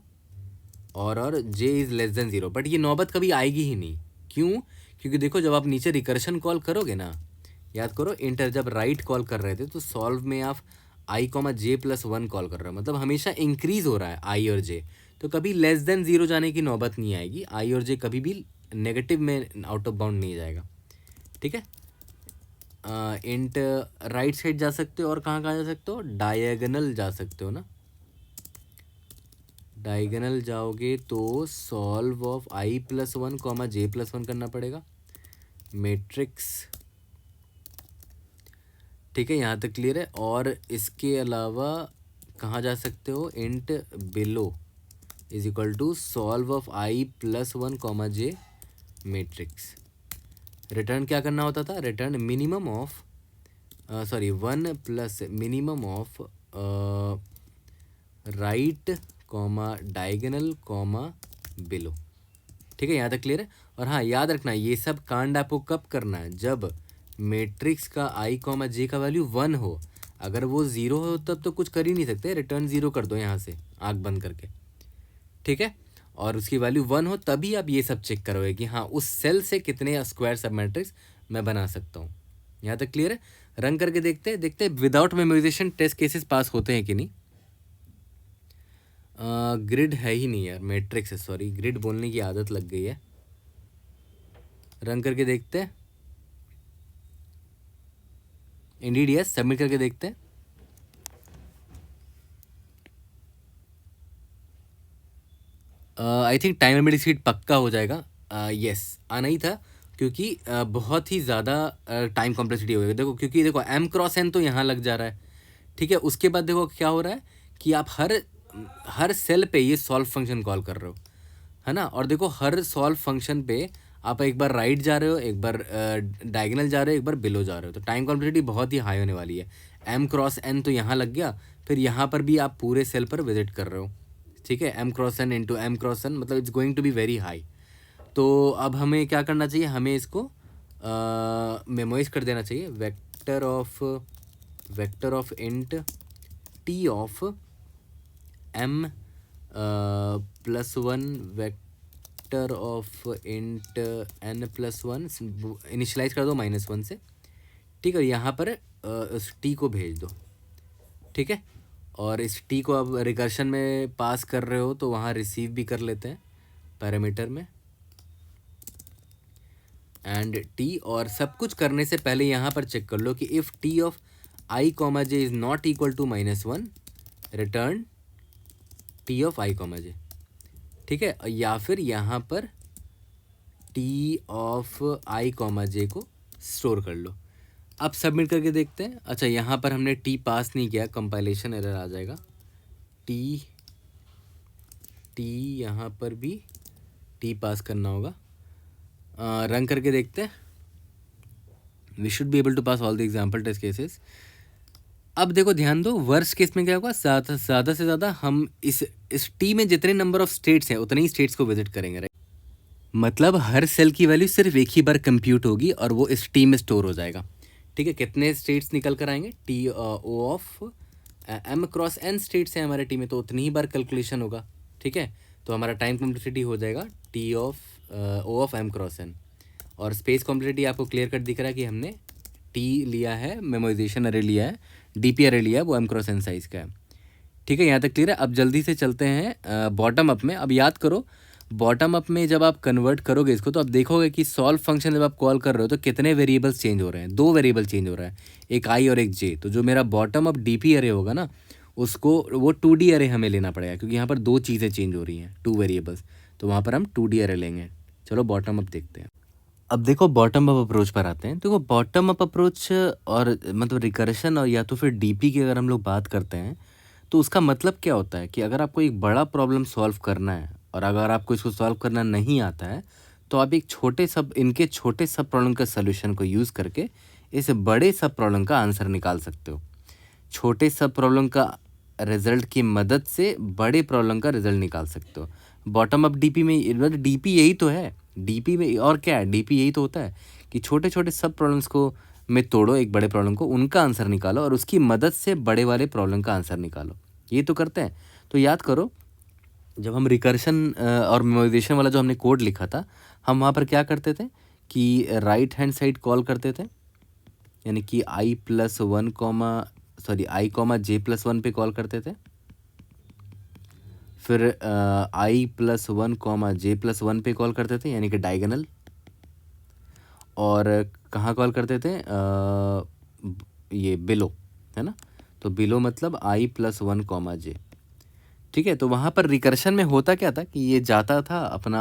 और j is less than 0, but ये नौबत कभी आएगी ही नहीं। क्यों? क्योंकि देखो जब आप नीचे रिकर्शन कॉल करोगे ना, याद करो इंटर जब राइट कॉल कर रहे थे तो सॉल्व में आप i, j प्लस 1 कॉल कर रहे हो, मतलब हमेशा इंक्रीज हो रहा है i और j। तो कभी लेस देन 0 जाने की नौबत नहीं आएगी, i और j कभी भी नेगेटिव में आउट ऑफ बाउंड नहीं जाएगा। ठीक है, इंट राइट साइड जा सकते हो और कहाँ कहाँ जा सकते हो, डायगोनल जा सकते हो ना। डायगोनल जाओगे तो solve of i plus 1, j plus 1 करना पड़ेगा, मैट्रिक्स। ठीक है, यहाँ तक क्लियर है? और इसके अलावा कहाँ जा सकते हो, int below is equal to solve of i plus 1, j matrix. Return क्या करना होता था, return minimum of 1 plus minimum of right, diagonal, below. ठीक है, यहाँ तक क्लियर है? और हाँ याद रखना ये सब कांड आपको कब करना है, जब मैट्रिक्स का आई कॉमा जे का वैल्यू 1 हो, अगर वो 0 हो तब तो कुछ कर ही नहीं सकते, रिटर्न 0 कर दो यहाँ से आँख बंद करके, ठीक है। और उसकी वैल्यू 1 हो तभी आप ये सब चेक करोगे कि हाँ उस सेल से कितने स्क्वायर सब मैट्रिक्स मैं बना सकता हूँ। यहाँ तक क्लियर है? रन करके देखते हैं without memorization test cases pass होते हैं कि नहीं। ग्रिड है ही नहीं यार, मैट्रिक्स है, सॉरी ग्रिड बोलने की आदत लग गई है। रन करके देखते हैं, इंडीड यस, सबमिट करके देखते हैं। I think time limit speed पक्का हो जाएगा। यस आना ही था, क्योंकि बहुत ही ज़्यादा टाइम कॉम्प्लेक्सिटी हो गई। देखो क्योंकि देखो एम क्रॉस एन तो यहाँ लग जा रहा है, ठीक है। उसके बाद देखो क्या हो रहा है कि आप हर सेल पे ये सॉल्व फंक्शन कॉल कर रहे हो, है ना। और देखो हर सॉल्व फंक्शन पे आप एक बार राइट जा रहे हो, एक बार डायगोनल जा रहे हो, एक बार बिलो जा रहे हो, तो टाइम कॉम्प्लेक्सिटी बहुत ही हाई होने वाली है। एम क्रॉस एन तो यहाँ लग गया, फिर यहाँ पर भी आप पूरे सेल पर विजिट कर रहे हो, ठीक है। M cross N into M cross N मतलब it's going to be very high. तो अब हमें क्या करना चाहिए, हमें इसको मेमोराइज कर देना चाहिए। Vector of int T of M plus one vector of int N plus one, initialize कर दो -1 से, ठीक है। यहाँ पर उस टी को भेज दो, ठीक है। और इस टी को अब रिकर्शन में पास कर रहे हो तो वहाँ रिसीव भी कर लेते हैं पैरामीटर में एंड टी। और सब कुछ करने से पहले यहाँ पर चेक कर लो कि if T of I comma J is not equal to -1 return T of I comma J, ठीक है। या फिर यहाँ पर T of I comma J को स्टोर कर लो। अब सबमिट करके देखते हैं। अच्छा यहाँ पर हमने टी पास नहीं किया, कंपाइलेशन एरर आ जाएगा। टी यहाँ पर भी टी पास करना होगा। रन करके देखते हैं। We should be able to pass all the example test cases. अब देखो ध्यान दो, वर्स्ट केस में क्या होगा, ज़्यादा से ज़्यादा हम इस टी में जितने नंबर ऑफ स्टेट्स हैं उतने ही स्टेट्स को विजिट करेंगे, राइट। मतलब हर सेल की वैल्यू सिर्फ एक ही बार कंप्यूट होगी और वो इस टी में स्टोर हो जाएगा, ठीक है। कितने स्टेट्स निकल कर आएंगे, T O of M cross N states हैं हमारे टी में, तो उतनी ही बार कैलकुलेशन होगा, ठीक है। तो हमारा टाइम कॉम्प्लेक्सिटी हो जाएगा T of O of M cross N. और स्पेस कॉम्प्लेक्सिटी आपको क्लियर कट दिख रहा है कि हमने टी लिया है, मेमोराइजेशन अरे लिया है, डीपी अरे लिया है, वो एम क्रॉस एन साइज़ का है, ठीक है। यहाँ तक क्लियर है। अब जल्दी से चलते हैं बॉटम अप में। अब याद करो बॉटम अप में जब आप कन्वर्ट करोगे इसको तो आप देखोगे कि सॉल्व फंक्शन जब आप कॉल कर रहे हो तो कितने वेरिएबल्स चेंज हो रहे हैं, 2 वेरिएबल चेंज हो रहा है, एक आई और एक जे। तो जो मेरा बॉटम अप डीपी अरे होगा ना, उसको वो 2D अरे हमें लेना पड़ेगा, क्योंकि यहाँ पर 2 चीज़ें चेंज हो रही हैं, 2 वेरिएबल्स। तो वहाँ पर हम 2D अरे लेंगे। चलो बॉटम अप देखते हैं। अब देखो बॉटम अप अप्रोच पर आते हैं। देखो बॉटम अप अप्रोच और मतलब रिकर्शन और या तो फिर डीपी की अगर हम लोग बात करते हैं तो उसका मतलब क्या होता है कि अगर आपको एक बड़ा प्रॉब्लम सॉल्व करना है और अगर आपको इसको सॉल्व करना नहीं आता है तो आप एक इनके छोटे सब प्रॉब्लम का सलूशन को यूज़ करके इस बड़े सब प्रॉब्लम का आंसर निकाल सकते हो। छोटे सब प्रॉब्लम का रिजल्ट की मदद से बड़े प्रॉब्लम का रिजल्ट निकाल सकते हो। बॉटम अप डीपी में डीपी यही तो है, डीपी में और क्या है, डीपी यही तो होता है कि छोटे छोटे सब प्रॉब्लम्स को में तोड़ो एक बड़े प्रॉब्लम को, उनका आंसर निकालो और उसकी मदद से बड़े वाले प्रॉब्लम का आंसर निकालो। ये तो करते हैं। तो याद करो जब हम रिकर्शन और मेमोराइजेशन वाला जो हमने कोड लिखा था, हम वहाँ पर क्या करते थे कि राइट हैंड साइड कॉल करते थे, यानी कि आई कॉमा जे प्लस 1 पे कॉल करते थे, फिर आई प्लस 1 कॉमा जे प्लस 1 पे कॉल करते थे यानी कि डायगोनल। और कहाँ कॉल करते थे, ये बिलो, है ना। तो बिलो मतलब आई प्लस 1 कॉमा जे, ठीक है। तो वहाँ पर रिकर्शन में होता क्या था कि ये जाता था अपना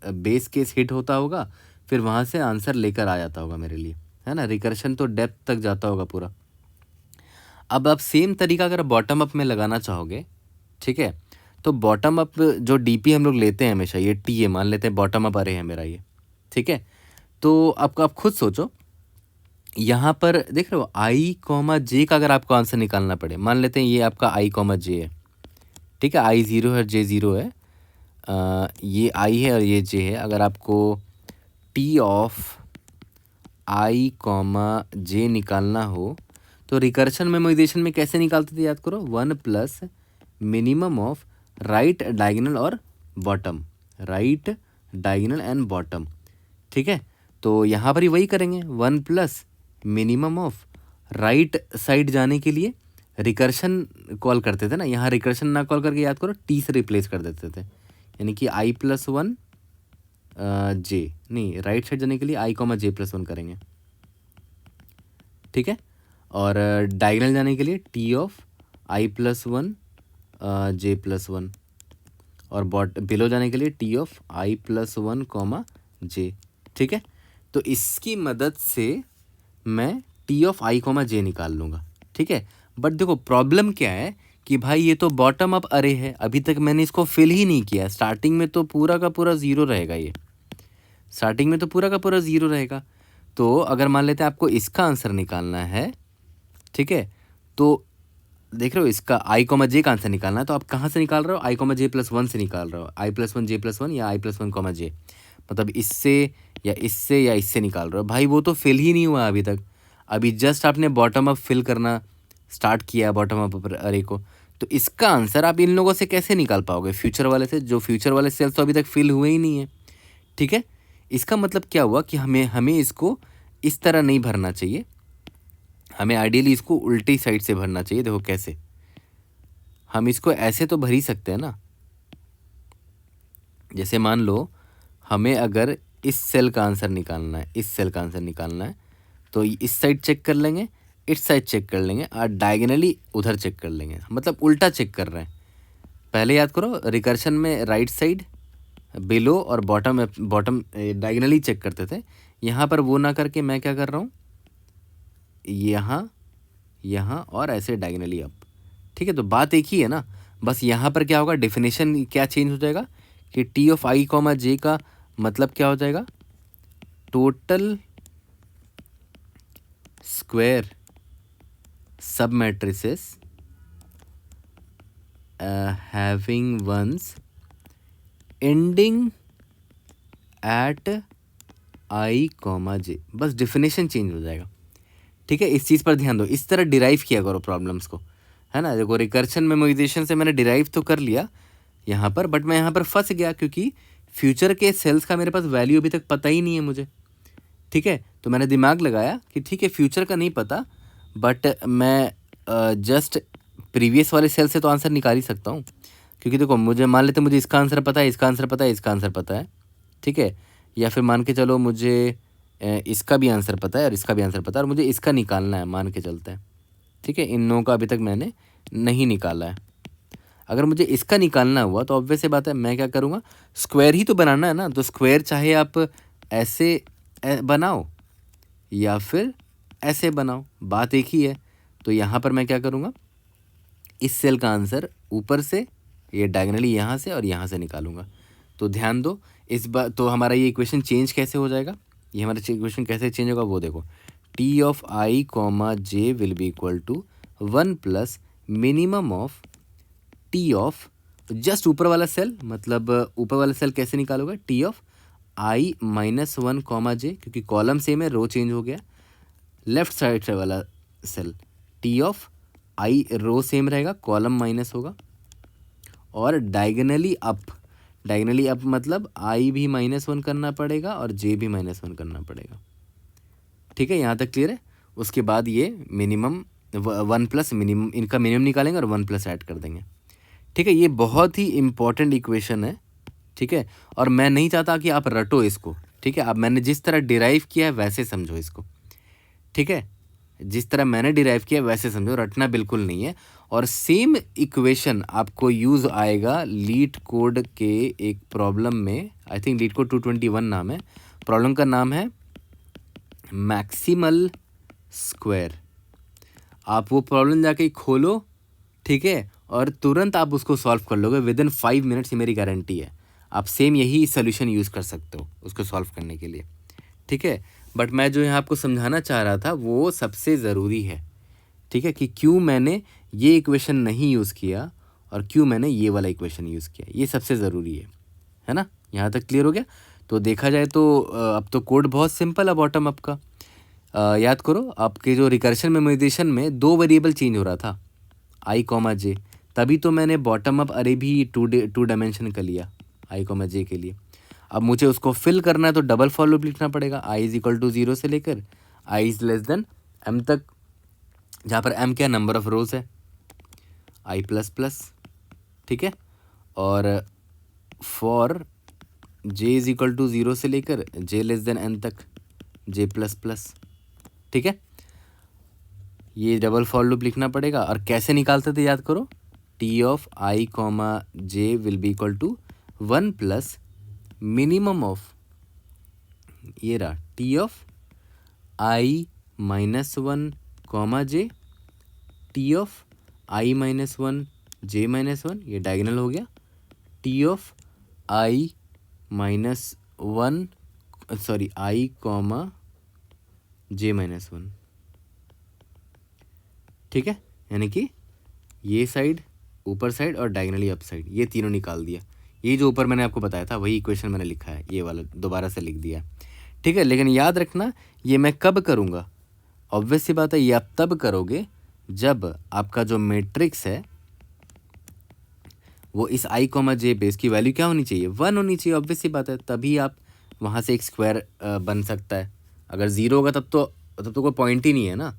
बेस केस हिट होता होगा, फिर वहाँ से आंसर लेकर आ जाता होगा मेरे लिए, है ना। रिकर्शन तो डेप्थ तक जाता होगा पूरा। अब आप सेम तरीका अगर बॉटम अप में लगाना चाहोगे, ठीक है, तो बॉटम अप जो डीपी हम लोग लेते हैं हमेशा, ये टी है मान लेते हैं, बॉटम अप अरे है मेरा ये, ठीक है। तो आप खुद सोचो, यहाँ पर देख रहे हो आई कॉमा जे का अगर आपको आंसर निकालना पड़े, मान लेते हैं ये आपका आई कॉमा जे है, ठीक है। आई 0 है, जे 0 है, ये आई है और ये जे है। अगर आपको टी ऑफ आई कॉमा जे निकालना हो तो रिकर्शन मेमोराइजेशन में कैसे निकालते थे याद करो, 1 plus minimum of right diagonal और bottom, right diagonal and bottom. ठीक है, तो यहाँ पर ही वही करेंगे, 1 plus minimum of right side जाने के लिए रिकर्शन कॉल करते थे ना, यहाँ रिकर्शन ना कॉल करके याद करो टी से रिप्लेस कर देते थे, यानी कि आई प्लस वन जे, नहीं राइट साइड जाने के लिए I comma J plus one करेंगे। ठीक है, और डायगोनल जाने के लिए T of I plus one J plus one, और बिलो जाने के लिए T of I plus one comma J. ठीक है, तो इसकी मदद से मैं T of I comma J निकाल लूँगा। ठीक है, बट देखो प्रॉब्लम क्या है कि भाई ये तो बॉटम अप अरे है, अभी तक मैंने इसको फिल ही नहीं किया, स्टार्टिंग में तो पूरा का पूरा ज़ीरो रहेगा, ये स्टार्टिंग में तो पूरा का पूरा ज़ीरो रहेगा। तो अगर मान लेते हैं आपको इसका आंसर निकालना है, ठीक है, तो देख रहे हो इसका आई कॉमा जे का आंसर निकालना है, तो आप कहाँ से निकाल रहे हो, आई कॉमा जे प्लस वन से निकाल रहे हो, आई plus one J plus one या आई प्लस वन कॉमा जे, मतलब इससे या इससे या इससे निकाल रहे हो। भाई वो तो फिल ही नहीं हुआ अभी तक, अभी जस्ट आपने बॉटम अप फिल करना स्टार्ट किया, बॉटम अप अरे को, तो इसका आंसर आप इन लोगों से कैसे निकाल पाओगे, फ्यूचर वाले से, जो फ्यूचर वाले सेल्स तो अभी तक फिल हुए ही नहीं है। ठीक है, इसका मतलब क्या हुआ कि हमें इसको इस तरह नहीं भरना चाहिए, हमें आइडियली इसको उल्टी साइड से भरना चाहिए। देखो कैसे, हम इसको ऐसे तो भर ही सकते हैं ना, जैसे मान लो हमें अगर इस सेल का आंसर निकालना है, इस सेल का आंसर निकालना है, तो इस साइड चेक कर लेंगे, इस साइड चेक कर लेंगे, और डायगोनली उधर चेक कर लेंगे, मतलब उल्टा चेक कर रहे हैं। पहले याद करो रिकर्शन में राइट साइड बिलो और बॉटम डायगोनली चेक करते थे, यहाँ पर वो ना करके मैं क्या कर रहा हूँ, यहाँ और ऐसे डायगोनली अप। ठीक है, तो बात एक ही है ना, बस यहाँ पर क्या होगा, डेफिनेशन क्या चेंज हो जाएगा कि T of I comma J का मतलब क्या हो जाएगा, total square sub matrices having ones ending at I comma J, बस डेफिनेशन चेंज हो जाएगा। ठीक है, इस चीज़ पर ध्यान दो, इस तरह डिराइव किया करो प्रॉब्लम्स को, है ना। देखो रिकर्शन मेमोराइजेशन से मैंने डिराइव तो कर लिया यहाँ पर, बट मैं यहाँ पर फंस गया क्योंकि फ्यूचर के सेल्स का मेरे पास वैल्यू अभी तक पता ही नहीं है मुझे। ठीक है, तो मैंने दिमाग लगाया कि ठीक है फ्यूचर का नहीं पता, बट मैं जस्ट प्रीवियस वाले सेल से तो आंसर निकाल ही सकता हूँ, क्योंकि देखो मुझे मान लेते मुझे इसका आंसर पता है, इसका आंसर पता है, इसका आंसर पता है। ठीक है, या फिर मान के चलो मुझे इसका भी आंसर पता है और इसका भी आंसर पता है, और मुझे इसका निकालना है, मान के चलते हैं। ठीक है, इन नौ का अभी तक मैंने नहीं निकाला है। अगर मुझे इसका निकालना हुआ तो ऑब्वियस सी बात है मैं क्या करूँगा, स्क्वायर ही तो बनाना है ना, तो स्क्वायर चाहे आप ऐसे बनाओ या फिर ऐसे बनाओ, बात एक ही है। तो यहाँ पर मैं क्या करूँगा, इस सेल का आंसर ऊपर से ये डायगोनली यहाँ से और यहाँ से निकालूंगा। तो ध्यान दो इस बार, तो हमारा ये इक्वेशन चेंज कैसे हो जाएगा, ये हमारा इक्वेशन कैसे चेंज होगा वो देखो, T of I comma J will be equal to 1 plus minimum of T of, just ऊपर वाला सेल, मतलब ऊपर वाला सेल कैसे निकालोगे, T of I minus one comma J, क्योंकि कॉलम सेम है, रो चेंज हो गया, लेफ्ट साइड से वाला cell T of I, row same रहेगा, कॉलम माइनस होगा, और डायगोनली अप मतलब आई भी -1 करना पड़ेगा और जे भी -1 करना पड़ेगा। ठीक है, यहाँ तक क्लियर है। उसके बाद ये मिनिमम 1 प्लस मिनिमम, इनका मिनिमम निकालेंगे और 1 प्लस ऐड कर देंगे। ठीक है, ये बहुत ही इंपॉर्टेंट इक्वेशन है। ठीक है, और मैं नहीं चाहता कि आप रटो इसको। ठीक है, अब मैंने जिस तरह डिराइव किया है वैसे समझो इसको। ठीक है, जिस तरह मैंने डिराइव किया वैसे समझो, रटना बिल्कुल नहीं है। और सेम इक्वेशन आपको यूज़ आएगा लीड कोड के एक प्रॉब्लम में, आई थिंक लीड कोड 221 नाम है, प्रॉब्लम का नाम है मैक्सिमल स्क्वायर। आप वो प्रॉब्लम जाके खोलो, ठीक है, और तुरंत आप उसको सॉल्व कर लोगे विदिन 5 मिनट्स, ही मेरी गारंटी है। आप सेम यही सोल्यूशन यूज़ कर सकते हो उसको सॉल्व करने के लिए। ठीक है, बट मैं जो यहाँ आपको समझाना चाह रहा था वो सबसे ज़रूरी है। ठीक है, कि क्यों मैंने ये इक्वेशन नहीं यूज़ किया और क्यों मैंने ये वाला इक्वेशन यूज़ किया, ये सबसे ज़रूरी है ना। यहाँ तक क्लियर हो गया। तो देखा जाए तो अब तो कोड बहुत सिंपल है बॉटम अप का। याद करो आपके जो रिकर्शन मेमोराइजेशन में 2 वेरिएबल चेंज हो रहा था, आई कॉमा जे, तभी तो मैंने बॉटम अप अरे भी टू डायमेंशन का लिया आई कॉमा जे के लिए। अब मुझे उसको फिल करना है तो डबल फॉर लूप लिखना पड़ेगा, आई इज इक्वल टू 0 से लेकर I is less then M तक, जहाँ पर एम क्या नंबर ऑफ रोज है, आई प्लस प्लस, ठीक है। और for J is equal to 0 से लेकर जे लेस देन एन तक, जे प्लस प्लस, ठीक है। ये डबल फॉर लूप लिखना पड़ेगा। और कैसे निकालते थे याद करो, T of I comma J will be equal to 1 plus minimum of, ये रहा T of I minus 1 comma J, T of I minus 1 J minus 1, ये डायगोनल हो गया, T of I minus 1 sorry I comma J minus 1, ठीक है। यानी कि ये साइड, ऊपर साइड और डायगोनली अप साइड, ये तीनों निकाल दिया। ये जो ऊपर मैंने आपको बताया था वही इक्वेशन मैंने लिखा है, ये वाला दोबारा से लिख दिया, ठीक है। लेकिन याद रखना ये मैं कब करूँगा, ऑब्वियस सी बात है ये आप तब करोगे जब आपका जो मैट्रिक्स है वो इस आई कॉमा जे पे इसकी वैल्यू क्या होनी चाहिए, 1 होनी चाहिए, ऑब्वियस सी बात है, तभी आप वहाँ से एक स्क्वायर बन सकता है। अगर 0 होगा तब तो कोई पॉइंट ही नहीं है ना।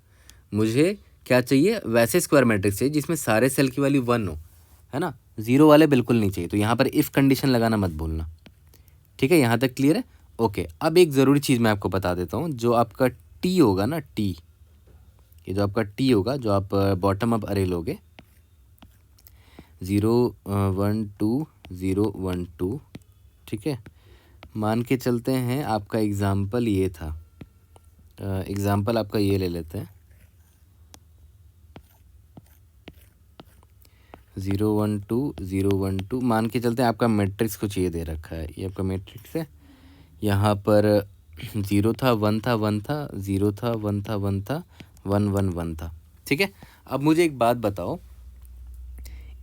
मुझे क्या चाहिए, वैसे स्क्वायर मैट्रिक्स चाहिए जिसमें सारे सेल की वैल्यू 1 हो, है ना, 0 वाले बिल्कुल नहीं चाहिए। तो यहाँ पर इफ़ कंडीशन लगाना मत भूलना, ठीक है। यहाँ तक क्लियर है, ओके। अब एक ज़रूरी चीज़ मैं आपको बता देता हूँ, जो आपका टी होगा ना, टी, ये जो आपका टी होगा, जो आप बॉटम अप अरे लोगे 0 1 2 0 1 2, ठीक है। मान के चलते हैं आपका एग्ज़ाम्पल ये था, एग्ज़ाम्पल आपका ये ले लेते हैं 0 1 2 0 1 2, मान के चलते हैं आपका मैट्रिक्स कुछ ये दे रखा है, ये आपका मैट्रिक्स है। यहाँ पर 0 था 1 था 1 था, 0 था 1 था 1 था, 1 1 1 था, ठीक है। अब मुझे एक बात बताओ,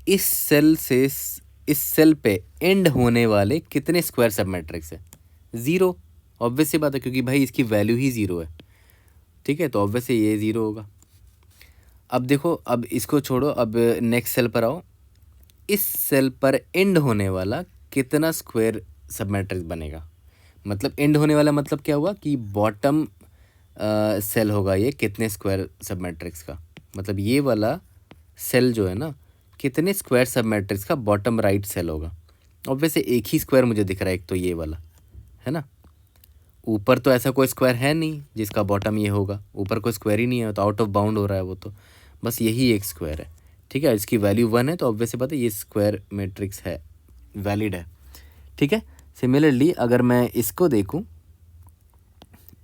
इस सेल पे एंड होने वाले कितने स्क्वायर सब मैट्रिक्स है, 0, ऑब्वियस सी बात है, क्योंकि भाई इसकी वैल्यू ही 0 है, ठीक है। तो ऑब्वियस ये 0 होगा। अब देखो, अब इसको छोड़ो, अब नेक्स्ट सेल पर आओ, इस सेल पर एंड होने वाला कितना स्क्वायर सब मैट्रिक्स बनेगा, मतलब एंड होने वाला मतलब क्या हुआ कि बॉटम सेल होगा ये कितने स्क्वायर सब मैट्रिक्स का, मतलब ये वाला सेल जो है ना कितने स्क्वायर सब मैट्रिक्स का बॉटम राइट सेल होगा। ऑब्वियसली एक ही स्क्वायर मुझे दिख रहा है, एक तो ये वाला है ना, ऊपर तो ऐसा कोई स्क्वायर है नहीं जिसका बॉटम ये होगा, ऊपर कोई स्क्वायर ही नहीं है, तो आउट ऑफ बाउंड हो रहा है वो, तो बस यही एक स्क्वायर है, ठीक है। इसकी वैल्यू 1 है, तो ऑब्वियसली बात है ये स्क्वायर मैट्रिक्स है, वैलिड है, ठीक है। सिमिलरली अगर मैं इसको देखूं,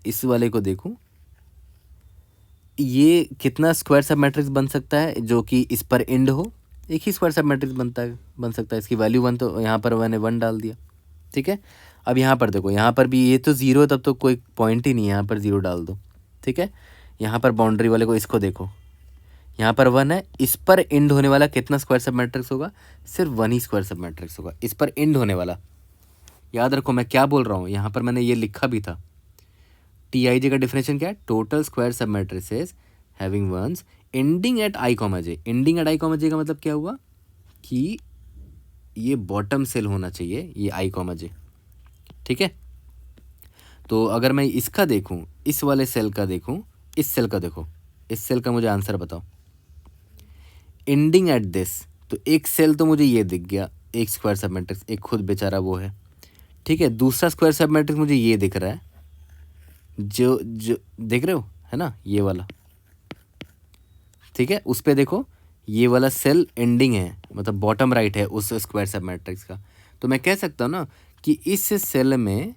इस वाले को देखूं, ये कितना स्क्वायर सब मैट्रिक्स बन सकता है जो कि इस पर एंड हो, एक ही स्क्वायर सब मैट्रिक्स बन सकता है, इसकी वैल्यू 1, तो यहाँ पर मैंने 1 डाल दिया, ठीक है। अब यहाँ पर देखो, यहाँ पर भी ये तो 0 है, तब तो कोई पॉइंट ही नहीं है, यहाँ पर 0 डाल दो, ठीक है। यहाँ पर बाउंड्री वाले को इसको देखो, यहाँ पर 1 है, इस पर एंड होने वाला कितना स्क्वायर सब मैट्रिक्स होगा, सिर्फ 1 ही स्क्वायर सब मैट्रिक्स होगा, इस पर एंड होने वाला। याद रखो मैं क्या बोल रहा हूँ, यहाँ पर मैंने ये लिखा भी था, टी आई जे का डिफिनेशन क्या है, total square sub matrices having ones ending at I comma J. Ending at I comma J का मतलब क्या हुआ कि ये बॉटम सेल होना चाहिए, ये आई कॉमा जे, ठीक है। तो अगर मैं इसका देखूं, इस वाले सेल का देखूं, इस सेल का देखो, इस सेल का मुझे आंसर बताओ, एंडिंग एट दिस, तो एक सेल तो मुझे ये दिख गया, एक स्क्वायर सब मैट्रिक्स, एक खुद बेचारा वो है, ठीक है। दूसरा स्क्वायर सब मैट्रिक्स मुझे ये दिख रहा है, जो देख रहे हो, है ना, ये वाला, ठीक है। उस पर देखो, ये वाला सेल एंडिंग है, मतलब बॉटम राइट है उस स्क्वायर सब मैट्रिक्स का। तो मैं कह सकता हूँ ना कि इस सेल में,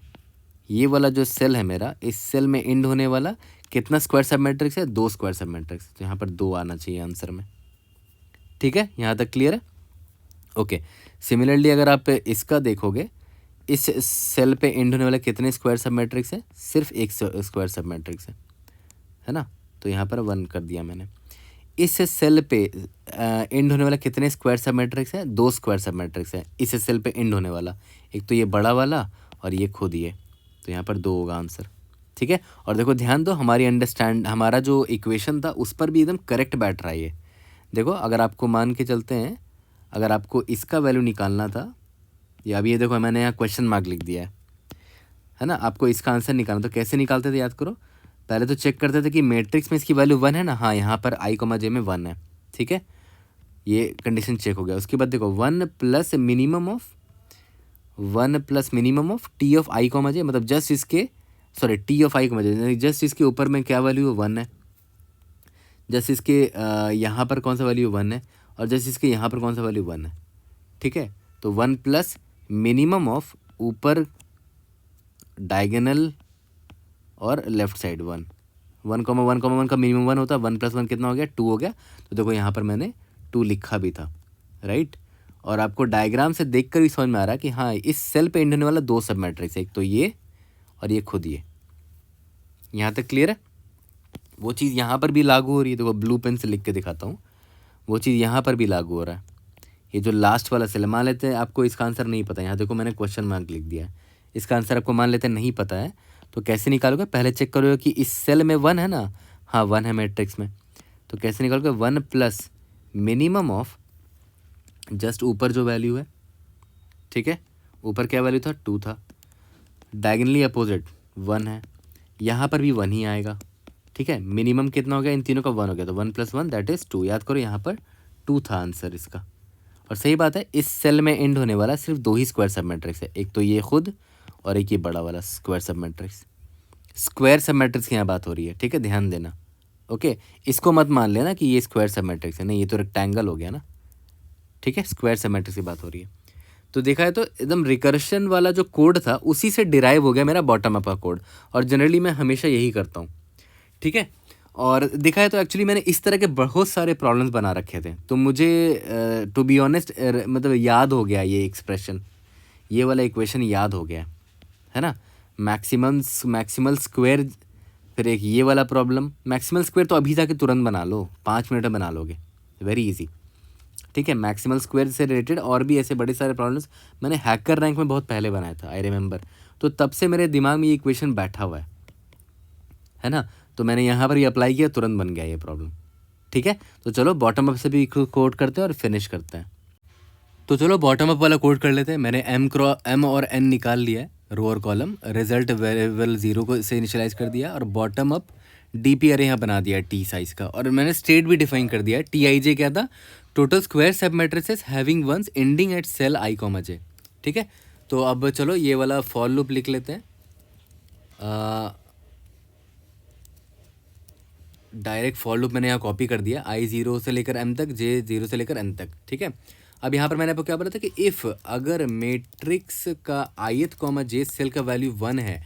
ये वाला जो सेल है मेरा, इस सेल में एंड होने वाला कितना स्क्वायर सब मैट्रिक्स है, 2 स्क्वायर सब मैट्रिक्स, तो यहाँ पर 2 आना चाहिए आंसर में, ठीक है। यहाँ तक क्लियर है, ओके। सिमिलरली अगर आप इसका देखोगे, इस सेल पे एंड होने वाला कितने स्क्वायर सब मैट्रिक्स है, सिर्फ एक स्क्वायर सब मैट्रिक्स है ना, तो यहाँ पर 1 कर दिया मैंने। इस सेल पे एंड होने वाला कितने स्क्वायर सब मैट्रिक्स है, 2 स्क्वायर सब मैट्रिक्स है इस सेल पे एंड होने वाला, एक तो ये बड़ा वाला और ये खुद ये, तो यहाँ पर 2 होगा आंसर, ठीक है। और देखो ध्यान दो, हमारा जो इक्वेशन था उस पर भी एकदम करेक्ट बैठ रहा है ये। देखो अगर आपको मान के चलते हैं, अगर आपको इसका वैल्यू निकालना था, या अभी ये देखो मैंने यहाँ क्वेश्चन मार्क लिख दिया है ना, आपको इसका आंसर निकालना, तो कैसे निकालते थे याद करो। पहले तो चेक करते थे कि मैट्रिक्स में इसकी वैल्यू 1 है ना, हाँ यहाँ पर i, j में 1 है, ठीक है, ये कंडीशन चेक हो गया। उसके बाद देखो 1 plus minimum of T of i, j, मतलब जस्ट इसके, sorry T of i, j, just इसके ऊपर में क्या वैल्यू है 1 है, जस्ट इसके यहाँ पर कौन सा वैल्यू 1 है, और जस्ट इसके यहाँ पर कौन सा वैल्यू 1 है, ठीक है। तो 1 प्लस मिनिमम ऑफ ऊपर डायगोनल और लेफ्ट साइड 1, 1 का मिनिमम 1 होता है, 1 प्लस 1 कितना हो गया, 2 हो गया। तो देखो यहाँ पर मैंने 2 लिखा भी था, राइट। और आपको डायग्राम से देखकर भी समझ में आ रहा है कि हाँ इस सेल पे एंड होने वाला 2 सब मैट्रिक्स है, एक तो ये और ये खुद ये। यहाँ तक क्लियर है। वो चीज़ यहाँ पर भी लागू हो रही है, देखो ब्लू पेन से लिख के दिखाता हूँ, वो चीज़ यहाँ पर भी लागू हो रहा है। ये जो लास्ट वाला सेल, मान लेते हैं आपको इसका आंसर नहीं पता, यहाँ देखो मैंने क्वेश्चन मार्क लिख दिया है, इसका आंसर आपको मान लेते हैं नहीं पता है, तो कैसे निकालोगे, पहले चेक करोगे कि इस सेल में 1 है ना, हाँ 1 है मैट्रिक्स में, तो कैसे निकालोगे, 1 प्लस मिनिमम ऑफ जस्ट ऊपर जो वैल्यू है, ठीक है, ऊपर क्या वैल्यू था, 2 था, डायगनली अपोजिट 1 है, यहाँ पर भी 1 ही आएगा, ठीक है। मिनिमम कितना हो गया, इन तीनों का 1 हो गया, तो 1 प्लस 1 दैट इज़ 2, याद करो यहाँ पर 2 था आंसर इसका। और सही बात है, इस सेल में एंड होने वाला सिर्फ 2 ही स्क्वायर सब मैट्रिक्स है, एक तो ये खुद और एक ये बड़ा वाला स्क्वायर सब मैट्रिक्स। स्क्वायर सब मैट्रिक्स की यहाँ बात हो रही है, ठीक है, ध्यान देना। ओके, इसको मत मान लेना कि ये स्क्वायर सब मैट्रिक्स है, नहीं ये तो रेक्टेंगल हो गया ना, ठीक है, स्क्वायर सब मैट्रिक्स की बात हो रही है। तो देखा है तो एकदम रिकर्शन वाला जो कोड था उसी से डिराइव हो गया मेरा बॉटम अप का कोड, और जनरली मैं हमेशा यही करता हूँ, ठीक है। और देखा है तो एक्चुअली मैंने इस तरह के बहुत सारे प्रॉब्लम्स बना रखे थे, तो मुझे टू बी ऑनेस्ट मतलब याद हो गया ये एक्सप्रेशन, ये वाला इक्वेशन याद हो गया है ना। मैक्सिमल स्क्वायर, फिर एक ये वाला प्रॉब्लम, मैक्सिमल स्क्वायर तो अभी जाके तुरंत बना लो, 5 मिनट में बना लोगे, वेरी इजी, ठीक है। मैक्सिमल स्क्वायर से रिलेटेड और भी ऐसे बड़े सारे प्रॉब्लम्स मैंने हैकर रैंक में बहुत पहले बनाया था, आई रिमेंबर, तो तब से मेरे दिमाग में ये इक्वेशन बैठा हुआ है ना, तो मैंने यहाँ पर ये अप्लाई किया, तुरंत बन गया ये प्रॉब्लम, ठीक है। तो चलो बॉटम अप से भी कोड करते हैं और फिनिश करते हैं। तो चलो बॉटम अप वाला कोड कर लेते हैं। मैंने एम और एन निकाल लिया है, रो और कॉलम, रिजल्ट वेरिएबल 0 को से इनिशियलाइज कर दिया, और बॉटम अप डीपी अरे यहाँ बना दिया टी साइज का, और मैंने स्टेट भी डिफाइन कर दिया है। टी आई जे क्या था, total square sub matrices having ones ending at cell i, j, ठीक है। तो अब चलो ये वाला फॉर लूप लिख लेते हैं, डायरेक्ट फॉर लूप मैंने यहाँ कॉपी कर दिया, i 0 से लेकर m तक, j 0 से लेकर n तक, ठीक है। अब यहाँ पर मैंने आपको क्या बोला था कि इफ़ अगर मैट्रिक्स का ith, j सेल का वैल्यू 1 है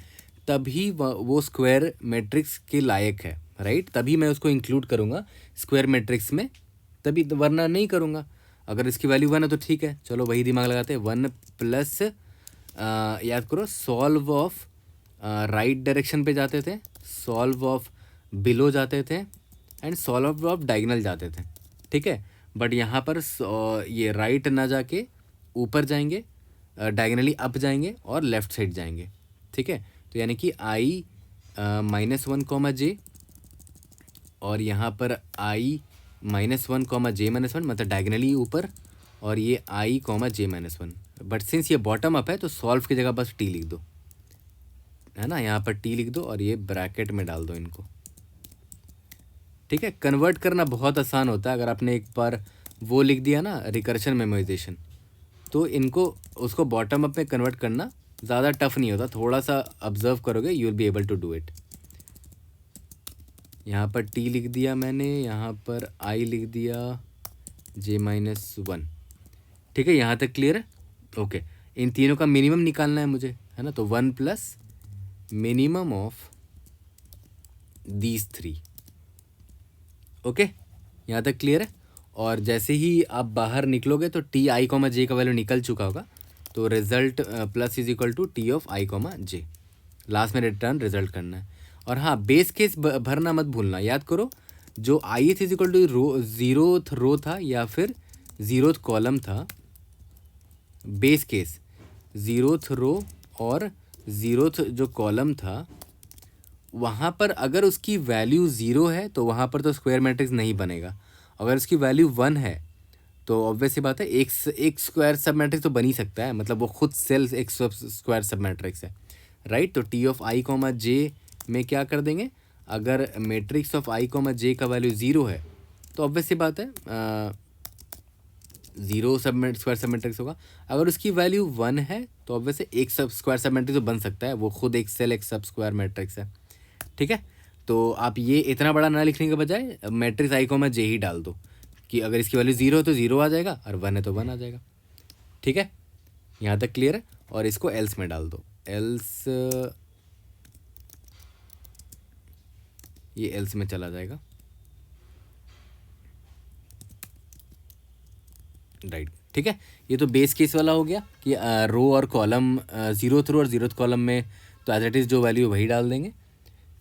तभी वो स्क्वायर मैट्रिक्स के लायक है, राइट, तभी मैं उसको इंक्लूड करूँगा स्क्वायर मैट्रिक्स में, तभी, वरना नहीं करूँगा। अगर इसकी वैल्यू 1 है तो ठीक है, चलो वही दिमाग लगाते हैं। 1 प्लस याद करो सॉल्व ऑफ राइट डायरेक्शन पे जाते थे, सॉल्व ऑफ बिलो जाते थे, एंड सॉल्व ऑफ डायगोनल जाते थे, ठीक है। बट यहाँ पर ये राइट ना जाके ऊपर जाएंगे, डायगोनली अप जाएंगे और लेफ्ट साइड जाएंगे, ठीक है। तो यानी कि i -1, j, और यहाँ पर i -1, j -1, मतलब डायगोनली ऊपर, और ये i, j -1। बट सिंस ये बॉटम अप है तो सॉल्व की जगह बस t लिख दो, है ना, यहाँ पर t लिख दो और ये ब्रैकेट में डाल दो इनको, ठीक है। कन्वर्ट करना बहुत आसान होता है, अगर आपने एक बार वो लिख दिया ना रिकर्शन मेमोराइजेशन, तो इनको उसको बॉटम अप में कन्वर्ट करना ज़्यादा टफ नहीं होता, थोड़ा सा ऑब्जर्व करोगे you will be able to do it. यहाँ पर t लिख दिया मैंने, यहाँ पर i लिख दिया, j -1, ठीक है, यहाँ तक क्लियर है। ओके, इन तीनों का मिनिमम निकालना है मुझे, है ना, तो 1 plus minimum of these 3, okay, यहाँ तक क्लियर है। और जैसे ही आप बाहर निकलोगे तो टी i, j का वैल्यू निकल चुका होगा, तो result plus is equal to T of i, j, last में रिटर्न रिजल्ट करना है। और हाँ, बेस केस भरना मत भूलना, याद करो जो ith is equal to 0th row था या फिर 0th कॉलम था, बेस केस 0th रो और 0th जो कॉलम था वहाँ पर अगर उसकी वैल्यू 0 है तो वहाँ पर तो स्क्वायर मैट्रिक्स नहीं बनेगा। अगर उसकी वैल्यू 1 है तो ऑब्वियस सी बात है एक स्क्वायर सब मैट्रिक्स तो बन ही सकता है, मतलब वो खुद सेल्फ एक स्क्वायर सब मैट्रिक्स है, राइट। तो टी ऑफ आई कॉमा जे में क्या कर देंगे, अगर matrix of I comma J का वैल्यू 0 है तो ऑब्वियस सी बात है 0 स्क्वायर सब मैट्रिक्स होगा। अगर उसकी वैल्यू 1 है तो ऑब्वियस एक सब स्क्वायर सब मैट्रिक्स तो बन सकता है, वो खुद एक सेल एक सब स्क्वायर मैट्रिक्स है, ठीक है। तो आप ये इतना बड़ा ना लिखने के बजाय मैट्रिक्स आई कॉमा जे ही डाल दो कि अगर इसकी वैल्यू 0 है तो 0 आ जाएगा और 1 है तो 1 आ जाएगा, ठीक है। यहाँ तक क्लियर है। और इसको एल्स में डाल दो, एल्स ये एल्स में चला जाएगा, राइट, ठीक है। ये तो बेस केस वाला हो गया कि रो और कॉलम 0th रो और 0th कॉलम में तो एज इट इज़ जो वैल्यू वही डाल देंगे,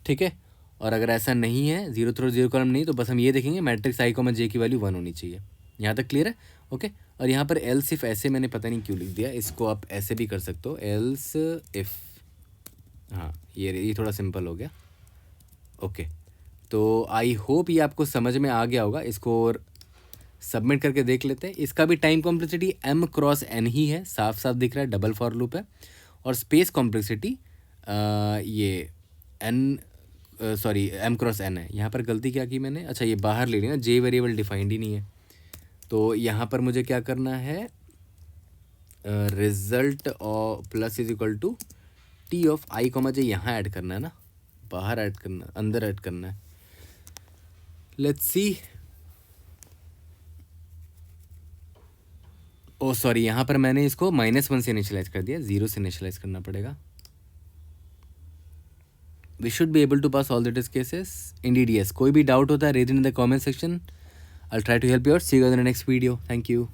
ठीक है। और अगर ऐसा नहीं है 0th रो 0 कॉलम नहीं तो बस हम ये देखेंगे मैट्रिक्स आई कॉमा जे की वैल्यू 1 होनी चाहिए। यहाँ तक क्लियर है, ओके। और यहाँ पर एल्स इफ ऐसे मैंने पता नहीं क्यों लिख दिया, इसको आप ऐसे भी कर सकते हो, एल्स इफ, हाँ ये थोड़ा सिंपल हो गया, ओके। तो आई होप ये आपको समझ में आ गया होगा। इसको और सबमिट करके देख लेते हैं। इसका भी time complexity m cross n ही है, साफ साफ दिख रहा है, डबल फॉर लूप है। और स्पेस कॉम्प्लेक्सिटी ये m क्रॉस n है। यहाँ पर गलती क्या की मैंने, अच्छा ये बाहर ले लिया ना, j वेरिएबल डिफाइंड ही नहीं है। तो यहाँ पर मुझे क्या करना है, रिजल्ट और plus is equal to T of I comma J यहाँ ऐड करना है ना, बाहर ऐड करना, अंदर ऐड करना है। लेट्स सी, ओ सॉरी, यहाँ पर मैंने इसको -1 से इनिशियलाइज कर दिया, 0 से इनिशियलाइज करना पड़ेगा। We should be able to pass all the test cases, indeed yes. कोई भी डाउट होता है raise in the comment section, I will try to help you out. See you in the next video, thank you.